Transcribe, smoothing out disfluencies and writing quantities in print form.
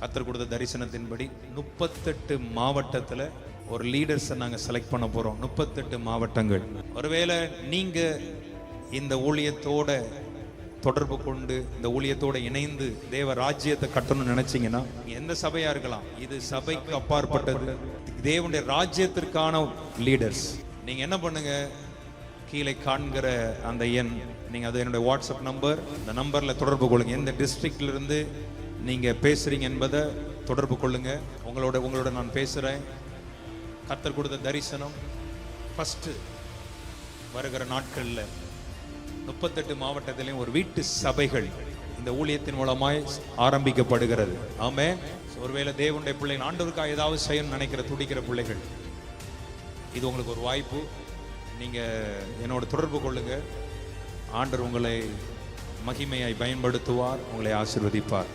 கர்த்தர் கொடுத்த தரிசனத்தின்படி 38 மாவட்டத்தில் ஒரு லீடர்ஸை நாங்கள் செலக்ட் பண்ண போகிறோம். 38 மாவட்டங்கள். ஒருவேளை நீங்கள் இந்த ஊழியத்தோட தொடர்பு கொண்டு இந்த ஊழியத்தோட இணைந்து தேவ ராஜ்யத்தை கட்டணும்னு நினைச்சீங்கன்னா, எந்த சபையா இருக்கலாம், இது சபைக்கு அப்பாற்பட்டது, தேவனுடைய ராஜ்யத்திற்கான லீடர்ஸ். நீங்க என்ன பண்ணுங்க, கீழே காண்கிற அந்த எண், நீங்க அது என்னுடைய வாட்ஸ்அப் நம்பர், இந்த நம்பர்ல தொடர்பு கொள்ளுங்க. எந்த டிஸ்ட்ரிக்ட்ல இருந்து நீங்க பேசுறீங்க என்பதை தொடர்பு கொள்ளுங்க. உங்களோட நான் பேசுறேன். கர்த்தர் கொடுத்த தரிசனம் ஃபர்ஸ்ட் வருகிற நாட்கள்ல 38 மாவட்டத்திலையும் ஒரு வீட்டு சபைகள் இந்த ஊழியத்தின் மூலமாய் ஆரம்பிக்கப்படுகிறது. ஆமென். ஒருவேளை தேவனுடைய பிள்ளைகள் ஆண்டவருக்காக ஏதாவது செய்யணும்னு நினைக்கிற துடிக்கிற பிள்ளைகள், இது உங்களுக்கு ஒரு வாய்ப்பு. நீங்க என்னோட தொடர்பு கொள்ளுங்க. ஆண்டவர் உங்களை மகிமையாய் பயன்படுத்துவார், உங்களை ஆசீர்வதிப்பார்.